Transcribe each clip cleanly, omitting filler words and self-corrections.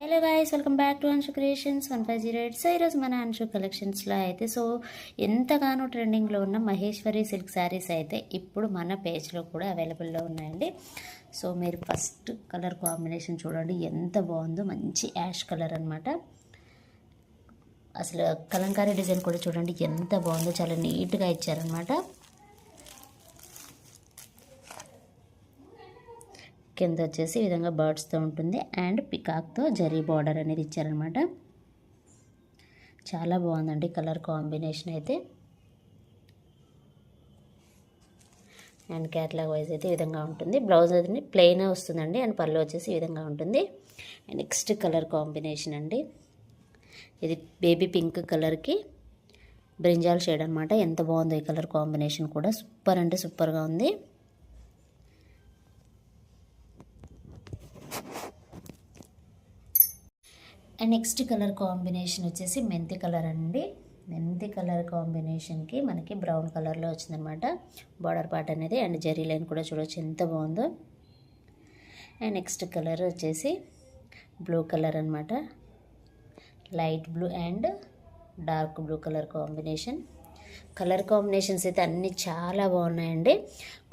Hello guys, welcome back to Anshu creations 150. So ఈరోజు మన అన్షు కలెక్షన్స్లో అయితే ఎంతగానో ట్రెండింగ్లో ఉన్న మహేశ్వరి సిల్క్ శారీస్ అయితే ఇప్పుడు మన పేజ్లో కూడా అవైలబుల్లో ఉన్నాయండి. సో మీరు ఫస్ట్ కలర్ కాంబినేషన్ చూడండి, ఎంత బాగుందో. మంచి యాష్ కలర్ అనమాట. అసలు కలంకారీ డిజైన్ కూడా చూడండి ఎంత బాగుందో, చాలా నీట్గా ఇచ్చారనమాట. కింద వచ్చేసి ఈ విధంగా బర్డ్స్తో ఉంటుంది అండ్ పికాక్తో జరీ బార్డర్ అనేది ఇచ్చారనమాట. చాలా బాగుందండి కలర్ కాంబినేషన్ అయితే. అండ్ క్యాట్లాగ్ వైజ్ అయితే ఈ విధంగా ఉంటుంది. బ్లౌజ్ అది ప్లెయిన్ వస్తుందండి అండ్ పళ్ళు వచ్చేసి ఈ విధంగా ఉంటుంది. అండ్ నెక్స్ట్ కలర్ కాంబినేషన్ అండి, ఇది బేబీ పింక్ కలర్కి బ్రింజాల్ షేడ్ అనమాట. ఎంత బాగుందో ఈ కలర్ కాంబినేషన్ కూడా, సూపర్ అంటే సూపర్గా ఉంది. అండ్ నెక్స్ట్ కలర్ కాంబినేషన్ వచ్చేసి మెంతి కలర్ అండి. మెంతి కలర్ కాంబినేషన్కి మనకి బ్రౌన్ కలర్లో వచ్చిందనమాట బార్డర్ పార్ట్ అనేది. అండ్ జరీ లైన్ కూడా చూడవచ్చు ఎంత బాగుందో. అండ్ నెక్స్ట్ కలర్ వచ్చేసి బ్లూ కలర్ అనమాట. Light blue and dark blue colour combination. Colour combinations అయితే అన్నీ చాలా బాగున్నాయండి.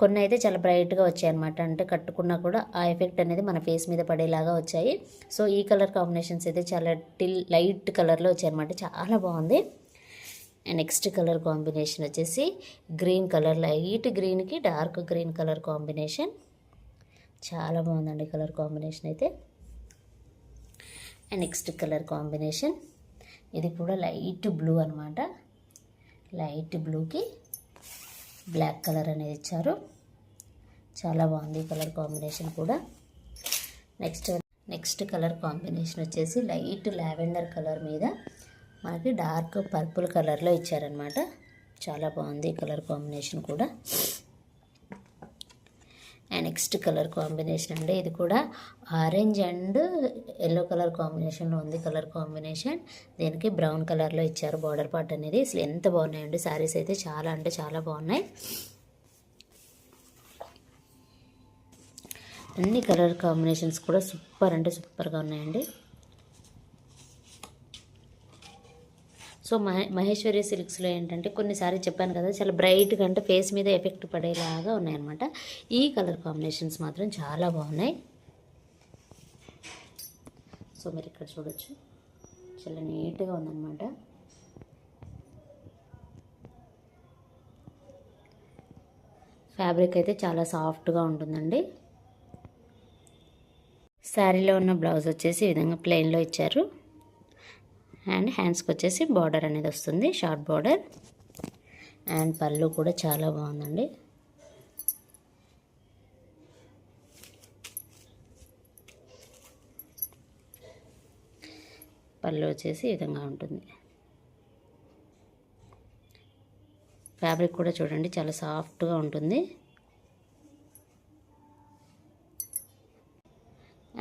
కొన్ని అయితే చాలా బ్రైట్గా వచ్చాయన్నమాట, అంటే కట్టుకున్నా కూడా ఆ ఎఫెక్ట్ అనేది మన ఫేస్ మీద పడేలాగా వచ్చాయి. సో ఈ కలర్ కాంబినేషన్స్ అయితే చాలా లైట్ కలర్లో వచ్చాయన్నమాట, చాలా బాగుంది. అండ్ నెక్స్ట్ కలర్ కాంబినేషన్ వచ్చేసి గ్రీన్ కలర్, లైట్ గ్రీన్కి డార్క్ గ్రీన్ కలర్ కాంబినేషన్. చాలా బాగుందండి కలర్ కాంబినేషన్ అయితే. అండ్ నెక్స్ట్ కలర్ కాంబినేషన్ ఇది కూడా లైట్ బ్లూ అనమాట. లైట్ బ్లూకి బ్లాక్ కలర్ అనేది ఇచ్చారు. చాలా బాగుంది ఈ కలర్ కాంబినేషన్ కూడా. నెక్స్ట్ కలర్ కాంబినేషన్ వచ్చేసి లైట్ లావెండర్ కలర్ మీద మనకి డార్క్ పర్పుల్ కలర్లో ఇచ్చారనమాట. చాలా బాగుంది ఈ కలర్ కాంబినేషన్ కూడా. అండ్ నెక్స్ట్ కలర్ కాంబినేషన్ అండి, ఇది కూడా ఆరెంజ్ అండ్ ఎల్లో కలర్ కాంబినేషన్లో ఉంది కలర్ కాంబినేషన్. దీనికి బ్రౌన్ కలర్లో ఇచ్చారు బార్డర్ పార్ట్ అనేది. అసలు ఎంత బాగున్నాయండి శారీస్ అయితే, చాలా అంటే చాలా బాగున్నాయి. అన్ని కలర్ కాంబినేషన్స్ కూడా సూపర్ అంటే సూపర్గా ఉన్నాయండి. సో మహేశ్వరి సిల్క్స్లో ఏంటంటే కొన్నిసారి చెప్పాను కదా, చాలా బ్రైట్గా అంటే ఫేస్ మీద ఎఫెక్ట్ పడేలాగా ఉన్నాయన్నమాట. ఈ కలర్ కాంబినేషన్స్ మాత్రం చాలా బాగున్నాయి. సో మీరు ఇక్కడ చూడొచ్చు, చాలా నీట్గా ఉందన్నమాట. ఫ్యాబ్రిక్ అయితే చాలా సాఫ్ట్గా ఉంటుందండి. శారీలో ఉన్న బ్లౌజ్ వచ్చేసి ఈ విధంగా ప్లెయిన్లో ఇచ్చారు. అండ్ హ్యాండ్స్కి వచ్చేసి బార్డర్ అనేది వస్తుంది, షార్ట్ బార్డర్. అండ్ పళ్ళు కూడా చాలా బాగుందండి. పళ్ళు వచ్చేసి ఈ విధంగా ఉంటుంది. ఫ్యాబ్రిక్ కూడా చూడండి చాలా సాఫ్ట్గా ఉంటుంది.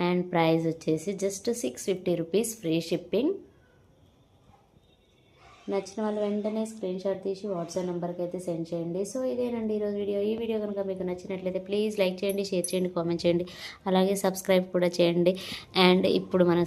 అండ్ ప్రైస్ వచ్చేసి జస్ట్ 650 రూపీస్, ఫ్రీ షిప్పింగ్. నచ్చిన వాళ్ళు వెంటనే స్క్రీన్ షాట్ తీసి వాట్సాప్ నెంబర్కి అయితే సెండ్ చేయండి. సో ఇదేనండి ఈరోజు వీడియో. ఈ వీడియో కనుక మీకు నచ్చినట్లయితే ప్లీజ్ లైక్ చేయండి, షేర్ చేయండి, కామెంట్ చేయండి, అలాగే సబ్స్క్రైబ్ కూడా చేయండి. అండ్ ఇప్పుడు మన